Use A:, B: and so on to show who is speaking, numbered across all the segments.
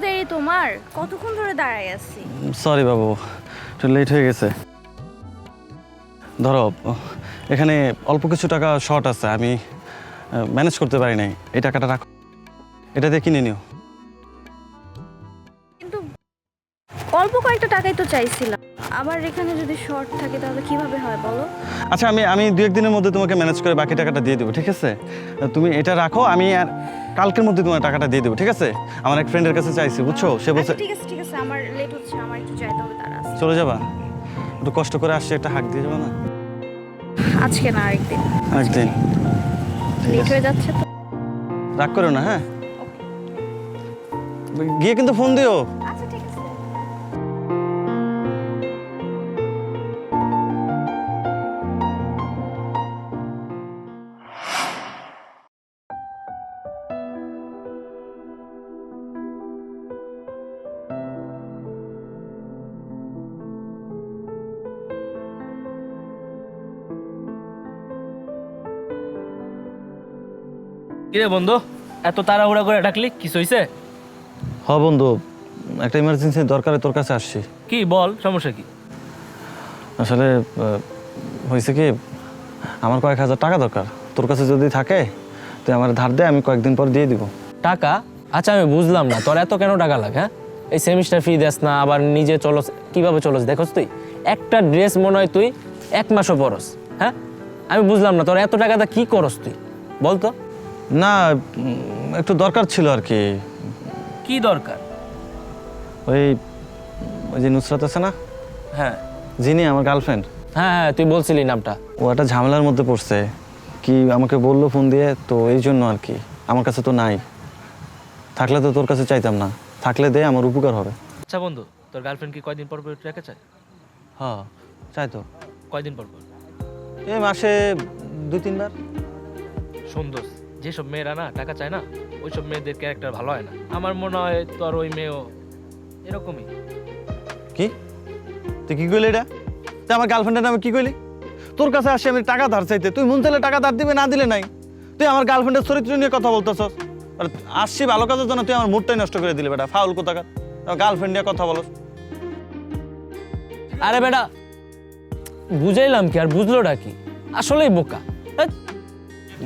A: দেরি তোমার? কতক্ষণ ধরে দাঁড়াই আছি।
B: সরি বাবু, একটু লেট হয়ে গেছে। ধরো, এখানে অল্প কিছু টাকা শর্ট আছে, আমি ম্যানেজ করতে পারি নাই। এই টাকাটা রাখো, এটা দিয়ে কিনে নিও।
A: কিন্তু অল্প কয়েকটা টাকাই তো চাইছিলাম। আবার এখানে যদি শর্ট থাকে তাহলে কিভাবে হয় বলো?
B: আচ্ছা, আমি দু একদিনের মধ্যে তোমাকে ম্যানেজ করে বাকি টাকাটা দিয়ে দেবো, ঠিক আছে? তুমি এটা রাখো, আমি আর কালকের মধ্যে তোমার টাকাটা দিয়ে দেবো, ঠিক আছে? আমার এক ফ্রেন্ডের কাছে চাইছি, বুঝছো? সে বলছে
A: ঠিক আছে ঠিক আছে, আমার লেট হচ্ছে, আমার একটু যাইতে হবে, তারা আছে।
B: চলে যাবা, একটু কষ্ট করে আসছে, একটা হাঁক দিয়ে যাবো না?
A: আজকে না, আরেকদিন।
B: একদিন
A: লেট হয়ে যাচ্ছে তো।
B: রাগ করো না, হ্যাঁ? গিয়ে কিন্তু ফোন দিও।
A: আচ্ছা ঠিক আছে।
C: কিরে বন্ধু, এত তাড়াহুড়া করে ডাকলি, কিছু হইছে?
B: হ বন্ধু, একটা ইমার্জেন্সি দরকারে তোর কাছে আসছি।
C: কি বল, সমস্যা কি?
B: আসলে হয়েছে কি, আমার কয়েক হাজার টাকা দরকার। তোর কাছে যদি থাকে তুই আমার ধার দে, আমি কয়েকদিন পর দিয়ে দিব।
C: টাকা? আচ্ছা আমি বুঝলাম না, তোর এত কেন টাকা লাগে? হ্যাঁ, এই সেমিস্টার ফি দেস না, আবার নিজে চলস, কিভাবে চলস দেখোস তুই? একটা ড্রেস মনে হয় তুই 1 মাসও পরস। হ্যাঁ, আমি বুঝলাম না তোর এত টাকাটা কি করস তুই, বল তো।
B: না, একটু দরকার ছিল আর কি।
C: কি দরকার?
B: ওই ওই যে নুসরাত আছে না,
C: হ্যাঁ
B: যিনি আমার গার্লফ্রেন্ড,
C: হ্যাঁ হ্যাঁ, তুই বলছিলি নামটা।
B: ও একটা ঝামেলার মধ্যে পড়ছে, কি আমাকে বললো ফোন দিয়ে, তো এই জন্য আর কি। আমার কাছে তো নাই, থাকলে তো তোর কাছে চাইতাম না, থাকলে দে, আমার উপকার হবে।
C: আচ্ছা বন্ধু, তোর গার্লফ্রেন্ড কি কয়দিন পর পর টাকা চায়?
B: হ্যাঁ, চাই তো।
C: কয়দিন পর পর?
B: এই মাসে 2-3 বার।
C: সুন্দর, যেসব মেয়েরা না টাকা চায় না, ওইসব মেয়েদের ক্যারেক্টার ভালো হয় না। আমার মনে হয় তোর ওই মেয়েও এরকমই।
B: কি তুই কি কইলি এটা? তুই আমার গার্লফ্রেন্ডের নামে কি কইলি? তোর কাছে আসি আমি টাকা ধার চাইতে, তুই মন চাইলে টাকা ধার দিবে, না দিলে নাই। তুই আমার গার্লফ্রেন্ডের চরিত্র নিয়ে কথা বলতেছস। আর আসছি ভালো কাজের জন্য, তুই আমার মুডটাই নষ্ট করে দিলি বেটা, ফাউল কোথাকার। গার্লফ্রেন্ড নিয়ে কথা বলস।
C: আরে বেটা, বুঝাইলাম কি আর বুঝলোটা কি? আসলেই বোকা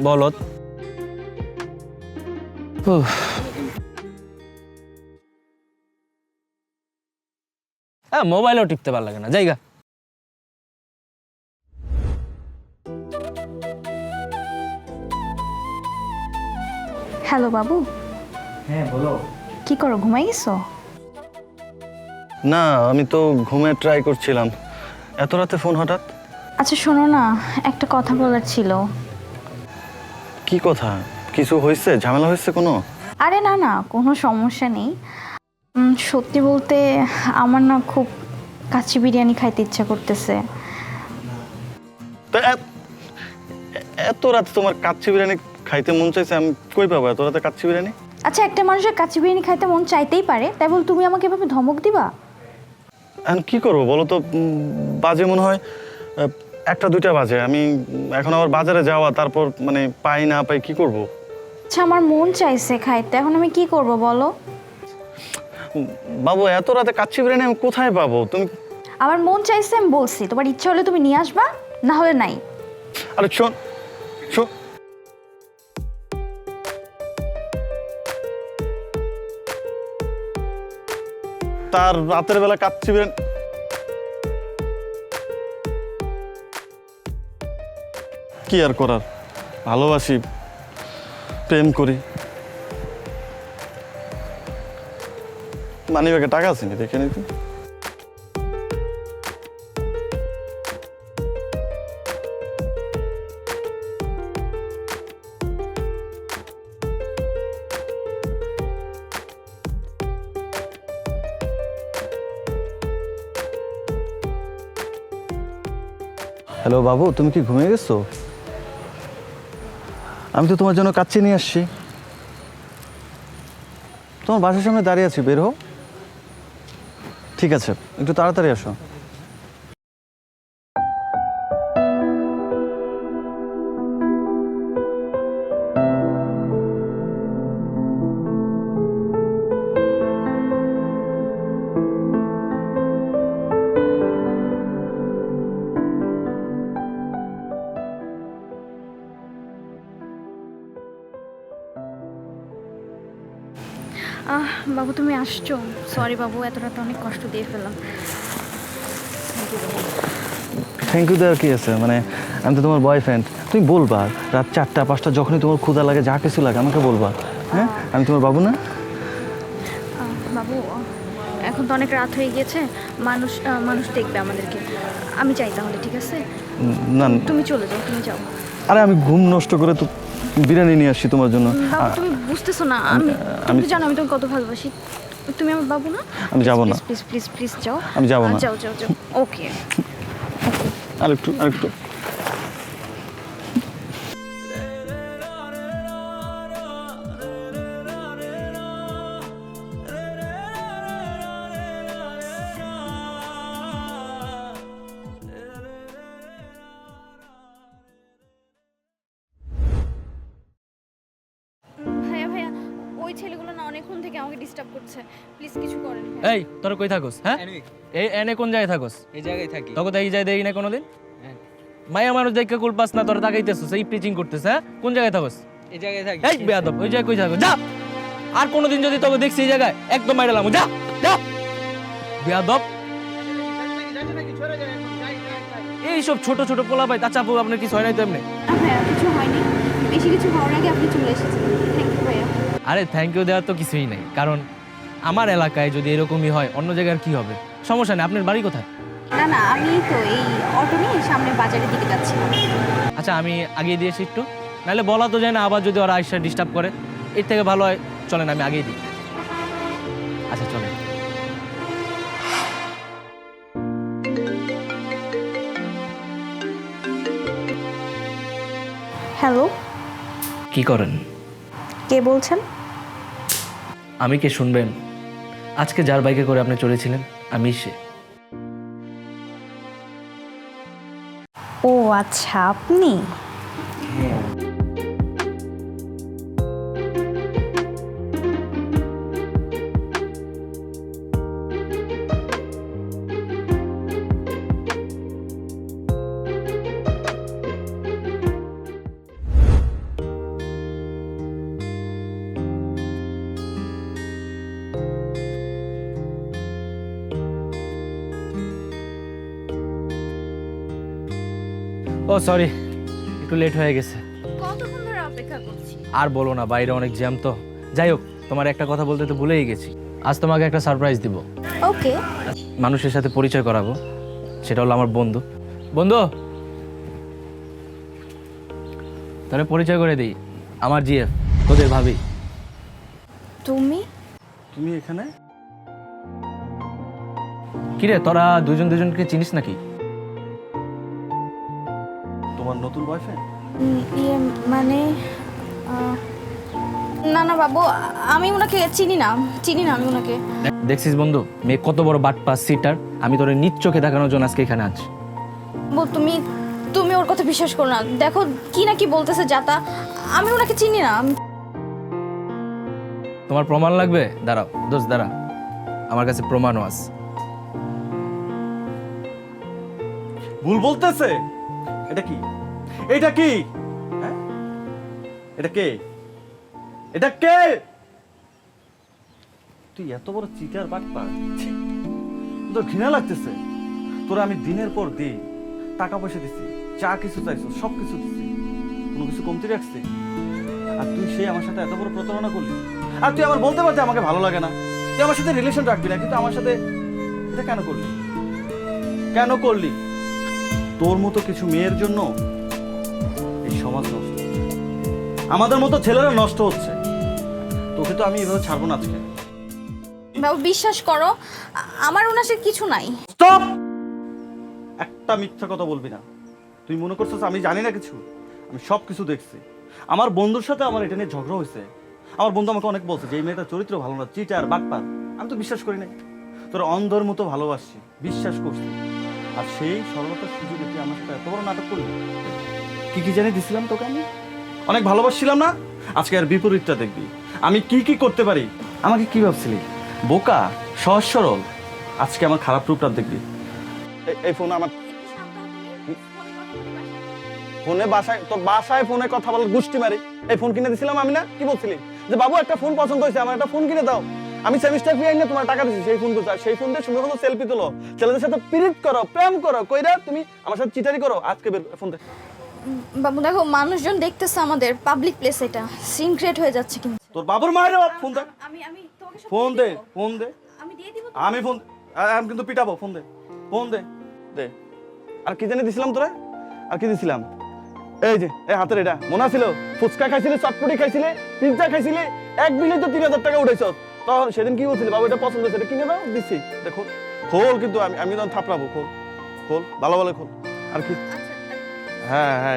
C: বলত। হ্যাঁ, মোবাইলও টিপতে ভালো লাগে না, জায়গা।
A: হ্যালো বাবু।
D: হ্যাঁ বলো।
A: কি করো, ঘুমাই গেছো?
B: না, আমি তো ঘুমে ট্রাই করছিলাম, এত রাতে ফোন হঠাৎ?
A: আচ্ছা শোনো না, একটা কথা বলার ছিল।
B: কি কথা? কিছু হয়েছে, ঝামেলা হয়েছে কোনো?
A: আরে না না, কোনো সমস্যা নেই। সত্যি বলতে আমার না খুব কাচ্চি বিরিয়ানি খাইতে ইচ্ছা করতেছে।
B: তা এত রাতে তোমার কাচ্চি বিরিয়ানি খাইতে মন চাইছে, আমি কই পাবো এত রাতে কাচ্চি বিরিয়ানি?
A: আচ্ছা, একটা মানুষের কাচ্চি বিরিয়ানি খাইতে মন চাইতেই পারে, তাই বল তুমি আমাকে এভাবে ধমক দিবা?
B: এখন কি করবো বলো তো? বাজে মনে হয় 1টা 2টা বাজে, আমি এখন আবার বাজারে যাওয়া, তারপর মানে পাই না পাই, কি করব?
A: আচ্ছা আমার মন চাইছে খাইতে, এখন আমি কি করব বলো?
B: বাবু, এত রাতে কাচ্চি বিরিয়ানি আমি কোথায় পাবো? তুমি
A: আমার মন চাইছে, আমি বলছি, তোমার ইচ্ছা হলে তুমি নিয়ে আসবা, না হলে নাই।
B: আরে শোন শোন, তার রাতের বেলা কাচ্চি বিরিয়ানি? কি আর করার, ভালোবাসি, প্রেম করি। মানিব্যাগে টাকা আছে নি, দেখে নিতে। হ্যালো বাবু, তুমি কি ঘুমিয়ে গেছো? আমি তো তোমার জন্য কাচ্চি নিয়ে আসছি, তোমার বাসার সামনে দাঁড়িয়ে আছি, বের হও। ঠিক আছে, একটু তাড়াতাড়ি আসো।
A: বাবু তুমি আসছো, সরি বাবু, এত রাতে অনেক কষ্ট দিয়ে ফেললাম।
B: থ্যাংক ইউ দেওয়ার কি আছে, মানে আমি তো তোমার বয়ফ্রেন্ড, তুমি বলবা রাত 4টা 5টা যখনই তোমার ক্ষুধা লাগে, যা কিছু লাগে আমাকে বলবা। হ্যাঁ, আমি তোমার বাবু না?
A: বাবু এখন তো অনেক রাত হয়ে গিয়েছে, মানুষ দেখবে আমাদেরকে। আমি যাই তাহলে, ঠিক আছে?
B: না
A: তুমি চলে যাও, তুমি যাও।
B: আরে আমি ঘুম নষ্ট করে তো বিরিয়ানি নিয়ে আসছি তোমার জন্য।
A: বাবু তুমি বুঝতেছো না, তুমি তো জানো আমি তোমাকে কত ভালোবাসি। তুমি আমার বাবু না?
B: আমি যাবো না।
A: প্লিজ প্লিজ প্লিজ যাও।
B: আমি যাবো না।
A: যাও যাও যাও। ওকে।
B: আরেকটু
A: ভাইয়া ভাইয়া, ওই ছেলেগুলো না অনেকক্ষণ থেকে আমাকে ডিস্টার্ব করছে, প্লিজ কিছু করেন।
C: এই তোরা কই থাকোস? হ্যাঁ, এই এনে কোন জায়গায় থাকোস?
D: এই জায়গায় থাকি।
C: তোকে তো এই জায়গায় দেখি না কোনোদিন।
D: হ্যাঁ।
C: মায়া মানুষ দেখে কুল পাস না, তোরা তাকাইতেছিস, এই প্রিচিং করতেছ। হ্যাঁ, কোন জায়গায় থাকোস?
D: এই জায়গায় থাকি।
C: এই বেয়াদব, ওই জায়গায় কই থাকোস? যা, আর কোনোদিন যদি তোকে দেখছি এই জায়গায় একদম মাইরালাম। যা যা বেয়াদব। এইসব ছোট ছোট পোলা ভাই চাচাপু আপনার কিছু হয় নাই তো এমনি?
A: ভাইয়া কিছু হয়নি, বেশি কিছু হওয়ার আগে আপনি চলে এসেছেন। থ্যাংক ইউ ভাইয়া।
C: আরে থ্যাংক ইউ দেওয়ার তো কিছুই নাই, কারণ আমার এলাকায় যদি এরকমই হয় অন্য জায়গার কি হবে? সমস্যা নেই। আপনার বাড়ি কোথায়?
A: না না, আমি তো এই অটো নিয়ে সামনে বাজারের দিকে যাচ্ছিলাম।
C: আচ্ছা আমি আগিয়ে দিয়েছি একটু, নাহলে বলা তো যায় না আবার যদি ওরা আইসা ডিস্টার্ব করে। এর থেকে ভালো হয় চলেন আমি আগিয়ে দিই। আচ্ছা চলেন।
A: হ্যালো,
C: কি করেন?
A: কে বলছেন?
C: আমি কে শুনবেন? আজকে যার বাইকে করে আপনি চলেছিলেন আমি সে।
A: ও আচ্ছা, আপনি?
C: ও সরি, একটু লেট হয়ে গেছে।
A: কতক্ষণ ধরে অপেক্ষা করছি।
C: আর বলো না, বাইরে অনেক জ্যাম তো। যাই হোক, তোমার একটা কথা বলতে তো ভুলেই গেছি। আজ তোমাকে একটা সারপ্রাইজ দিব।
A: ওকে।
C: মানুষের সাথে পরিচয় করাবো, সেটা হলো আমার বন্ধু। বন্ধু, তাহলে পরিচয় করে দিই, আমার জিএফ, তোদের ভাবি।
B: তুমি এখানে?
C: কিরে তোরা দুজন দুজনকে চিনিস নাকি?
B: তোমার নতুন বয়ফ্রেন্ড?
A: ইয়ে মানে না না বাবু, আমি ওনাকে চিনি না আমি ওনাকে।
C: দেখছিস বন্ধু, মেয়ে কত বড় বাটপাস সিটার। আমি তোরে নিজ চোখে দেখানোর জন্য আজকে এখানে আছি।
A: তুমি ওর কথা বিশ্বাস করো না, দেখো কি না কি বলতেছে যাতা। আমি ওনাকে চিনি না।
C: তোমার প্রমাণ লাগবে? দাঁড়াও দোস্ত, দাঁড়া, আমার কাছে প্রমাণও আছে।
B: ভুল বলতেছে? এটা কি? এটা কি? হ্যাঁ, এটা কে? এটা কে? তুই এত বড় চিটার বাটপা, তোর ঘৃণা লাগতেছে? তোরা আমি দিনের পর দিন টাকা পয়সা দিচ্ছি, যা কিছু চাইছো সব কিছু দিচ্ছি, কোনো কিছু কমতি রাখছি? আর তুই সেই আমার সাথে এত বড় প্রতারণা করলি। আর তুই আমার বলতে পারতে আমাকে ভালো লাগে না, তুই আমার সাথে রিলেশন রাখবি না, কিন্তু আমার সাথে এটা কেন করলি? কেন করলি? তোর মতো কিছু মেয়ের জন্য এই সমাজ নষ্ট হচ্ছে, আমাদের মতো ছেলেরা নষ্ট হচ্ছে। তোকে তো আমি এভাবে ছাড়বো না আজকে।
A: বাবু বিশ্বাস করো, আমার ওনার সাথে কিছু নাই।
B: স্টপ! একটা মিথ্যা কথা বলবি না। তুই মনে করছিস আমি জানি না কিছু? আমি সব কিছু দেখছি। আমার বন্ধুর সাথে আমার এটা নিয়ে ঝগড়া হয়েছে। আমার বন্ধু আমাকে অনেক বলছে যে এই মেয়েটার চরিত্র ভালো না, চিটার বাটপার। আমি তো বিশ্বাস করি নাই। তোর অন্ধর মতো ভালোবাসছি, বিশ্বাস করছি। আর সেই সরলতার সুযোগে তুই আমার সাথে এত বড় নাটক করলি। কি কি জানি দিছিলাম তোকে আমি? অনেক ভালোবাসছিলাম না? আজকে আর বিপরীতটা দেখবি আমি কি কি করতে পারি। আমাকে কি ভাবছিলি? বোকা, সহজ সরল। আজকে আমার খারাপ রূপটা দেখবি। এই ফোন আমার ফোনে, বাসায় তোর বাসায় ফোনে কথা বলার গুষ্টি মারি। এই ফোন কিনে দিছিলাম আমি না? কি বলছিলি যে বাবু একটা ফোন পছন্দ হয়েছে, আমার একটা ফোন কিনে দাও। আমি সেমিস্টার ফি আইনে তোমার টাকা দিছি, সেই ফোন করছো, আর সেই ফোন দিয়ে সুন্দর সুন্দর সেলফি তোলো, ছেলেদের সাথে পিরিত করো, প্রেম করো, কইরা তুমি আমার সাথে চিটারি করো। আজকে বের ফোন দে।
A: বাবু দেখো মানুষজন দেখতেছে, আমাদের পাবলিক প্লেস, এটা সিন ক্রিয়েট হয়ে যাচ্ছে কিন্তু।
B: তোর বাবুর মায়ের ফোন দে,
A: আমি তোমাকে সব
B: ফোন দে, ফোন দে।
A: আমি দিয়ে দিব।
B: আমি ফোন আমি কিন্তু পিটাবো, ফোন দে, ফোন দে, দে। আর কি জানি দিছিলাম তোরা, আর কি দিছিলাম? এই যে এই হাতের এটা মনে ছিল, ফুচকা খাইছিলে, চটপটি খাইছিলে, পিৎজা খাইছিলে, এক বিলে তো 3000 টাকা উঠাইছ। তখন সেদিন কি বলছিলি, বাবু এটা পছন্দ হয়েছে, এটা কিনে দাও, দিচ্ছি। দেখো খোল, কিন্তু আমি তখন থাপড়াবো, খোল খোল, ভালো ভালো খোল। আর কি? হ্যাঁ হ্যাঁ,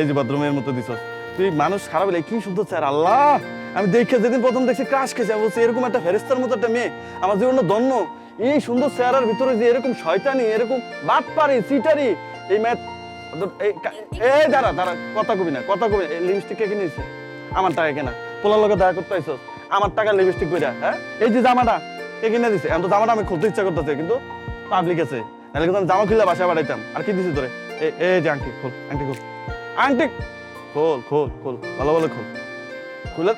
B: এই যে বাথরুমের মতো দিছ তুই। মানুষ খারাপ হলে কি শুদ্ধ স্যার, আল্লাহ আমি দেখে যেদিন প্রথম দেখছি ক্রাশ খেয়েছি। আমি বলছি এরকম একটা ফেরেস্তার মতো একটা মেয়ে আমার জীবনে ধন্য। এই সুন্দর চেহারার ভিতরে যে এরকম শয়তানি, এরকম বাটপারি, চিটারি, এই ম্যাথ। এই দাঁড়া দাঁড়া, কথা কবি না, কথা কবি। লিপস্টিক কে কিনেছে? আমার টাকা কেনা। পোলার লগে দেখা করতে আইছ, আমার টাকা লিপস্টিক কইরা। হ্যাঁ, এই যে জামাটা কে কিনে দিছে? এখন তো জামাটা আমি খুলতে ইচ্ছা করতেছে, কিন্তু পাবলিক আছে, নাহলে কিন্তু আমি জামা খুললে বাসায় বাড়াইতাম। আর কি দিছি তোরে? এই যে আংটি খোল, আংটি খোল, আংটি খোল, খোল খোল, ভালো ভালো খোল, খুলে।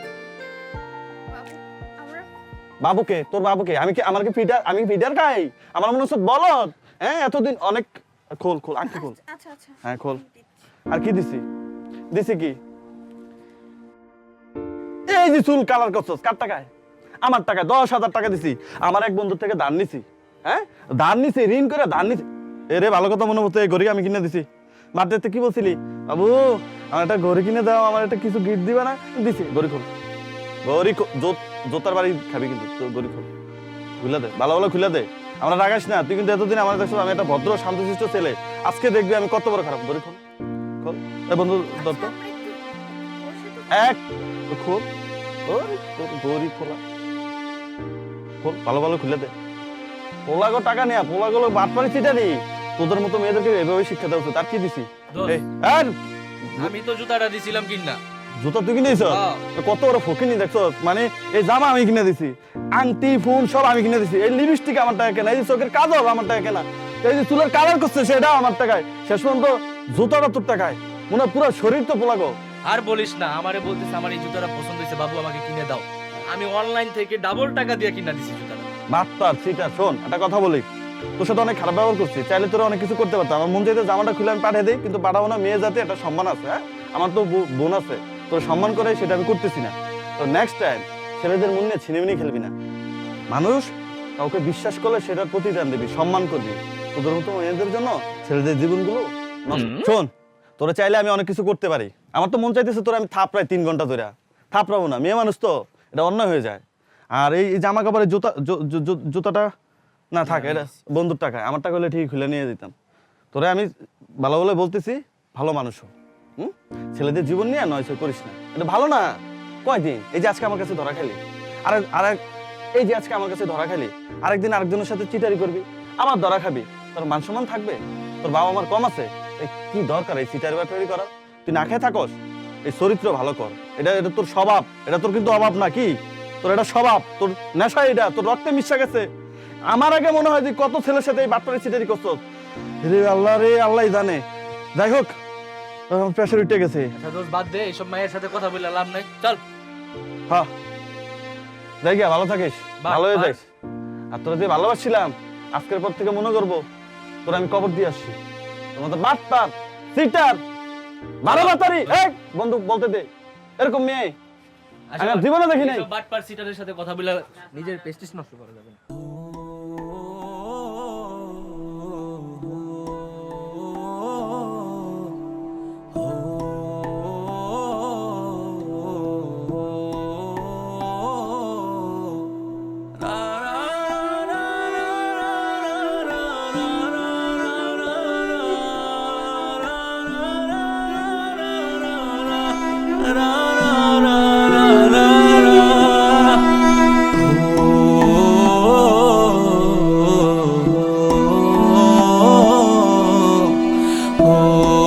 B: বাবুকে, তোর বাবুকে? আমি কি, আমার কি ফিডার? আমি ফিডার খাই? আমার মনে হচ্ছে বলদ। হ্যাঁ, এতদিন অনেক। খোল খোল, আংটি খোল।
A: আচ্ছা আচ্ছা,
B: হ্যাঁ খোল। আর কি দিছি? দিছি কি? এই যে চুল কালার করছস, কার টাকায়? আমার টাকায় 10,000 টাকা দিছি। আমার এক বন্ধুর থেকে ধার নিছি। হ্যাঁ, ধার নিছি, ঋণ করে ধার নিছি। এরে ভালো কথা মনে হচ্ছে, এই ঘড়ি আমি কিনে দিছি। বার্থডেতে কি বলছিলি? বাবু আমার একটা ঘড়ি কিনে দাও, আমার একটা কিছু গিফট দিবা না? দিছি। ঘড়ি খোল, ঘড়ি জোতার বাড়ি খাবি কিন্তু। ঘড়ি খোল, খুলে দে, ভালো ভালো খুলে দে। আমরা রাগাস না, তুই কিন্তু এতদিন আমার দেখছো আমি একটা ভদ্র শান্তশিষ্ট ছেলে। আজকে দেখবি আমি কত বড় খারাপ। ঘড়ি খোল, খোল। এই বন্ধু দত্ত এক খোল, ঘড়ি খোলা, খোল, ভালো ভালো খুলে দে। পোলাগো টাকা নেয়া, পোলাগুলো বাটপারি চিটারি। তোদের মতো মেয়েদেরকে এভাবে শিক্ষা দেওয়া উচিত। আর কি দিছি?
D: আমি তো জুতাটা দিছিলাম কিনা।
B: জুতা তুই কিনে দিছ? কত বড় ফকিনি দেখছো। মানে এই জামা আমি কিনে দিছি, আংটি ফোন সব আমি কিনে দিছি। এই লিপস্টিক আমার টাকা কেনা, এই যে চোখের কাজল আমার টাকা কেনা, এই যে চুলের কালার করছে সেটাও আমার টাকায়। শেষ পর্যন্ত জুতাটা তোর টাকায়। মনে হয় পুরো শরীর তো পোলাগো।
D: আর বলিস না, আমারে বলতেছে আমার এই জুতাটা পছন্দ হয়েছে, বাবু আমাকে কিনে দাও। আমি অনলাইন থেকে ডাবল টাকা দিয়ে কিনা দিছি জুতাটা।
B: বাটপার চিটার। শোন একটা কথা বলি, তোর সাথে অনেক খারাপ ব্যবহার করছি, চাইলে তোরা অনেক কিছু করতে পারতাম। আমার মন চাইতে জামাটা খুলে আমি পাঠিয়ে দিই, কিন্তু পাঠাবো না। মেয়ে জাতি একটা সম্মান আছে। হ্যাঁ, আমার তো বোন আছে, তোর সম্মান করে সেটা আমি করতেছি না। তো নেক্সট টাইম ছেলেদের মন নিয়ে ছিনিমিনি খেলবি না। মানুষ কাউকে বিশ্বাস করলে সেটার প্রতিদান দিবি, সম্মান করবি। তোদের মতো মেয়েদের জন্য ছেলেদের জীবনগুলো শোন, তোরা চাইলে আমি অনেক কিছু করতে পারি। আমার তো মন চাইতেছে তোরা আমি থাপড়াই 3 ঘন্টা ধরে। থাপড়াবো না, মেয়ে মানুষ তো, এটা অন্যায় হয়ে যায়। আর এই জামা কাপড়ের জুতাটা না থাকে, এটা বন্ধুর টাকায়। আমার টাকা হলে ঠিক খুলে নিয়ে দিতাম। তোরা আমি ভালো ভালো বলতেছি, ভালো মানুষ হোক। ছেলেদের জীবন নিয়ে নয় করিস না, এটা ভালো না। কয়দিন এই যে আজকে আমার কাছে ধরা খাইলি, আর এই যে আজকে আমার কাছে ধরা খাইলি, আরেকদিন আরেকজনের সাথে চিটারি করবি, আমার ধরা খাবি, তোর মান সম্মান থাকবে? তোর বাবা আমার কম আছে? কি দরকার এই চিটারি বাটারি করা? তুই না খেয়ে থাকস, এই চরিত্র ভালো কর। এটা তোর স্বভাব, এটা তোর কিন্তু অভাব না। কি তোর এটা স্বভাব, তোর নেশা, এটা তোর রক্তে মিশা গেছে। আমার আগে মনে হয় যে কত ছেলের সাথে এই বাটপারি চিটারি করছো। রে আল্লাহ, রে আল্লাহ জানে। যাই হোক, প্রেশার উঠে গেছে।
D: আচ্ছা দোস্ত বাদ দে, এইসব মায়ের সাথে কথা বলে লাভ নাই, চল।
B: হ্যাঁ, যাই গিয়া, ভালো থাকিস, ভালো হয়ে যাইস। আর তোরা যে ভালোবাসছিলাম, আজকের পর থেকে মনে করবো তোরা আমি কবর দিয়ে আসছি। তোমার তো বাটপার চিটার ভালো বাতারি। বন্ধু বলতে দে, এরকম মেয়ে আমি জীবনে দেখি নাই।
D: বাটপার সিটারের সাথে কথা বলে নিজের প্রেস্টিজ নষ্ট করা যাবে না।
E: oh